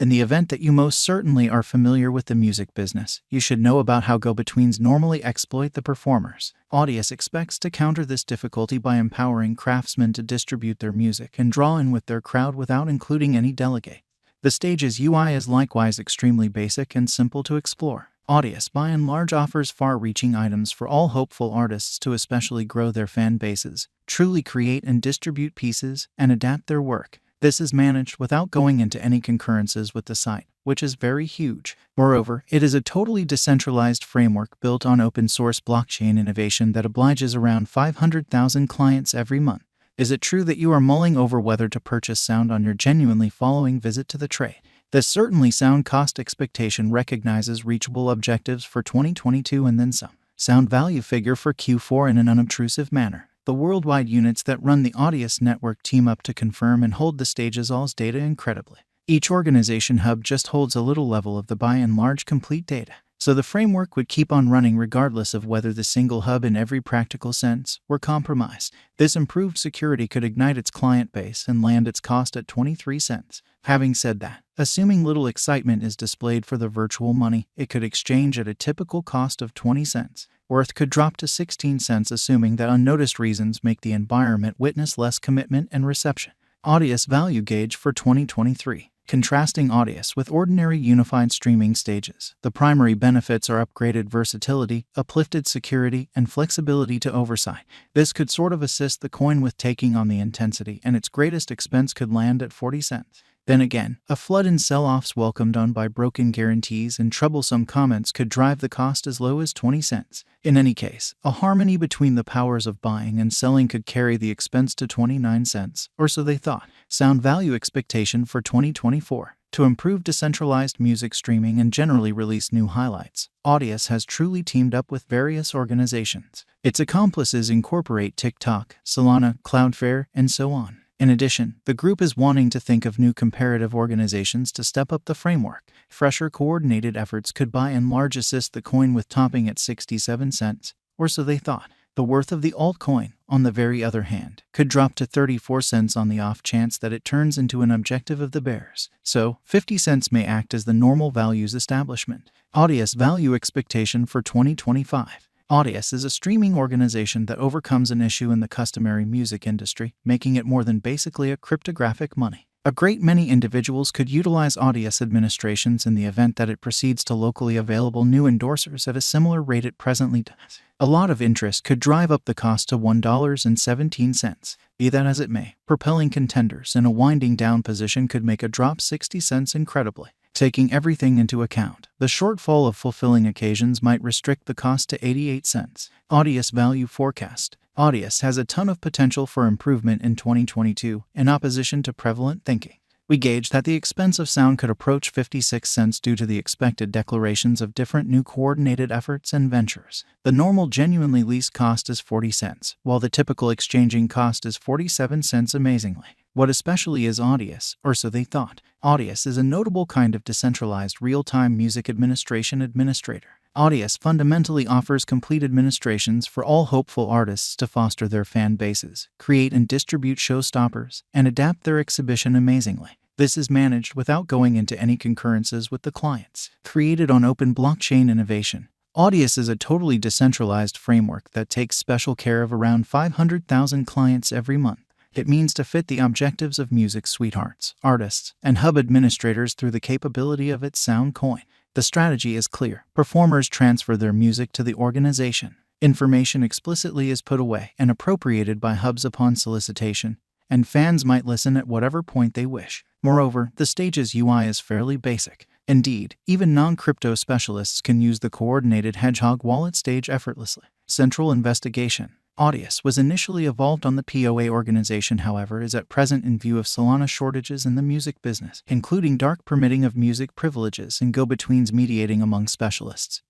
In the event that you most certainly are familiar with the music business, you should know about how go-betweens normally exploit the performers. Audius expects to counter this difficulty by empowering craftsmen to distribute their music and draw in with their crowd without including any delegate. The stage's UI is likewise extremely basic and simple to explore. Audius by and large offers far-reaching items for all hopeful artists to especially grow their fan bases, truly create and distribute pieces, and adapt their work. This is managed without going into any concurrences with the site, which is very huge. Moreover, it is a totally decentralized framework built on open-source blockchain innovation that obliges around 500,000 clients every month. Is it true that you are mulling over whether to purchase sound on your genuinely following visit to the trade? This certainly sound cost expectation recognizes reachable objectives for 2022 and then some. Sound value figure for Q4 in an unobtrusive manner. The worldwide units that run the Audius network team up to confirm and hold the stage's all's data incredibly. Each organization hub just holds a little level of the by and large complete data. So the framework would keep on running regardless of whether the single hub in every practical sense were compromised. This improved security could ignite its client base and land its cost at 23 cents. Having said that, assuming little excitement is displayed for the virtual money, it could exchange at a typical cost of 20 cents. Worth could drop to 16 cents assuming that unnoticed reasons make the environment witness less commitment and reception. Audius value gauge for 2023. Contrasting Audius with ordinary unified streaming stages, the primary benefits are upgraded versatility, uplifted security, and flexibility to oversight. This could sort of assist the coin with taking on the intensity, and its greatest expense could land at 40 cents. Then again, a flood in sell-offs welcomed on by broken guarantees and troublesome comments could drive the cost as low as 20 cents. In any case, a harmony between the powers of buying and selling could carry the expense to 29 cents, or so they thought. Sound value expectation for 2024. To improve decentralized music streaming and generally release new highlights, Audius has truly teamed up with various organizations. Its accomplices incorporate TikTok, Solana, Cloudflare, and so on. In addition, the group is wanting to think of new comparative organizations to step up the framework. Fresher coordinated efforts could by and large assist the coin with topping at 67 cents, or so they thought. The worth of the altcoin, on the very other hand, could drop to 34 cents on the off chance that it turns into an objective of the bears. So, 50 cents may act as the normal values establishment. Audius value expectation for 2025. Audius is a streaming organization that overcomes an issue in the customary music industry, making it more than basically a cryptographic money. A great many individuals could utilize Audius administrations in the event that it proceeds to locally available new endorsers at a similar rate it presently does. A lot of interest could drive up the cost to $1.17. Be that as it may, propelling contenders in a winding down position could make a drop 60 cents incredibly. Taking everything into account, the shortfall of fulfilling occasions might restrict the cost to 88 cents. Audius value forecast. Audius has a ton of potential for improvement in 2022 in opposition to prevalent thinking. We gauge that the expense of sound could approach 56 cents due to the expected declarations of different new coordinated efforts and ventures. The normal genuinely least cost is 40 cents, while the typical exchanging cost is 47 cents amazingly. What especially is Audius, or so they thought. Audius is a notable kind of decentralized real-time music administration administrator. Audius fundamentally offers complete administrations for all hopeful artists to foster their fan bases, create and distribute showstoppers, and adapt their exhibition amazingly. This is managed without going into any concurrences with the clients. Created on open blockchain innovation, Audius is a totally decentralized framework that takes special care of around 500,000 clients every month. It means to fit the objectives of music sweethearts, artists, and hub administrators through the capability of its sound coin. The strategy is clear. Performers transfer their music to the organization. Information explicitly is put away and appropriated by hubs upon solicitation, and fans might listen at whatever point they wish. Moreover, the stage's UI is fairly basic. Indeed, even non-crypto specialists can use the coordinated Hedgehog wallet stage effortlessly. Central investigation. Audius was initially evolved on the POA organization, however, is at present in view of Solana shortages in the music business, including dark permitting of music privileges and go-betweens mediating among specialists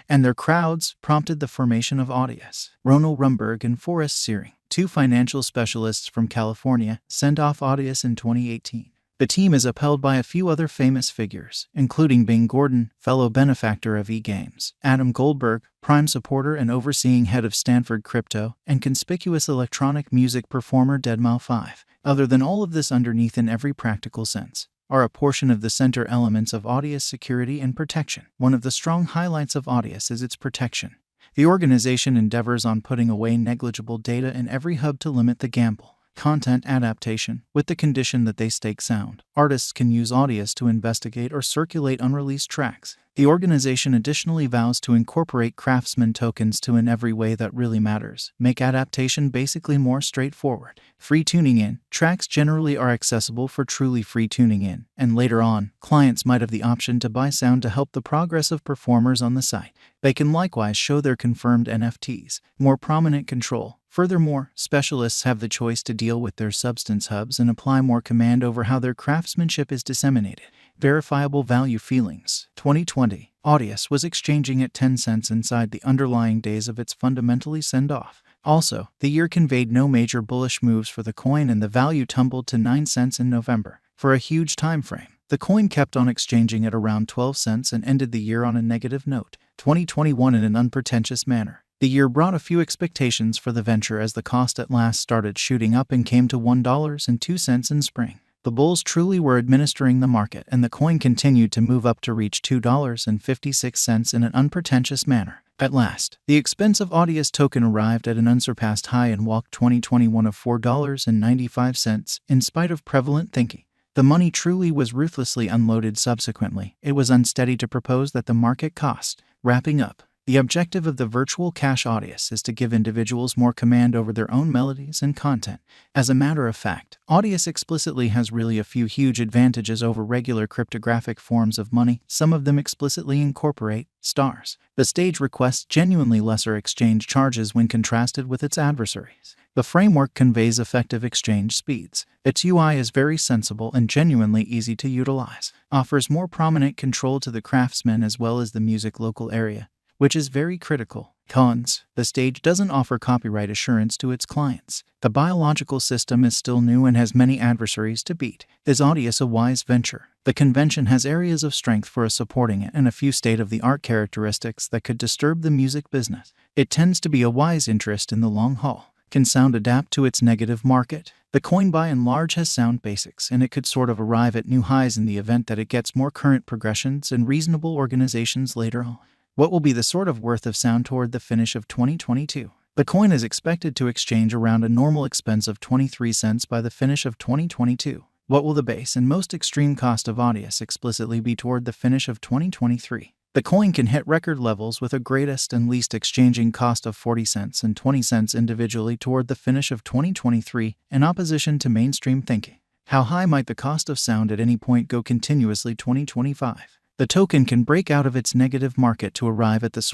and their crowds, prompted the formation of Audius. Ronald Rumberg and Forrest Searing, two financial specialists from California, sent off Audius in 2018. The team is upheld by a few other famous figures, including Bing Gordon, fellow benefactor of E-Games, Adam Goldberg, prime supporter and overseeing head of Stanford Crypto, and conspicuous electronic music performer deadmau5. Other than all of this underneath in every practical sense, are a portion of the center elements of Audius security and protection. One of the strong highlights of Audius is its protection. The organization endeavors on putting away negligible data in every hub to limit the gamble. Content adaptation, with the condition that they stake sound. Artists can use Audius to investigate or circulate unreleased tracks. The organization additionally vows to incorporate craftsman tokens in every way that really matters, make adaptation basically more straightforward. Free tuning in. Tracks generally are accessible for truly free tuning in, and later on, clients might have the option to buy sound to help the progress of performers on the site. They can likewise show their confirmed NFTs. More prominent control. Furthermore, specialists have the choice to deal with their substance hubs and apply more command over how their craftsmanship is disseminated. Verifiable value feelings. 2020. Audius was exchanging at 10 cents inside the underlying days of its fundamentally send-off. Also, the year conveyed no major bullish moves for the coin and the value tumbled to 9 cents in November. For a huge time frame, the coin kept on exchanging at around 12 cents and ended the year on a negative note. 2021 in an unpretentious manner. The year brought a few expectations for the venture as the cost at last started shooting up and came to $1.02 in spring. The bulls truly were administering the market, and the coin continued to move up to reach $2.56 in an unpretentious manner. At last, the expensive Audius token arrived at an unsurpassed high and walked 2021 of $4.95, in spite of prevalent thinking. The money truly was ruthlessly unloaded subsequently. It was unsteady to propose that the market cost. Wrapping up. The objective of the virtual cash Audius is to give individuals more command over their own melodies and content. As a matter of fact, Audius explicitly has really a few huge advantages over regular cryptographic forms of money. Some of them explicitly incorporate stars. The stage requests genuinely lesser exchange charges when contrasted with its adversaries. The framework conveys effective exchange speeds. Its UI is very sensible and genuinely easy to utilize. Offers more prominent control to the craftsman as well as the music local area, which is very critical. Cons. The stage doesn't offer copyright assurance to its clients. The biological system is still new and has many adversaries to beat. Is Audius a wise venture? The convention has areas of strength for supporting it and a few state-of-the-art characteristics that could disturb the music business. It tends to be a wise interest in the long haul. Can sound adapt to its negative market? The coin by and large has sound basics, and it could sort of arrive at new highs in the event that it gets more current progressions and reasonable organizations later on. What will be the sort of worth of sound toward the finish of 2022? The coin is expected to exchange around a normal expense of 23 cents by the finish of 2022. What will the base and most extreme cost of Audius explicitly be toward the finish of 2023? The coin can hit record levels with a greatest and least exchanging cost of 40 cents and 20 cents individually toward the finish of 2023, in opposition to mainstream thinking. How high might the cost of sound at any point go continuously 2025? The token can break out of its negative market to arrive at the source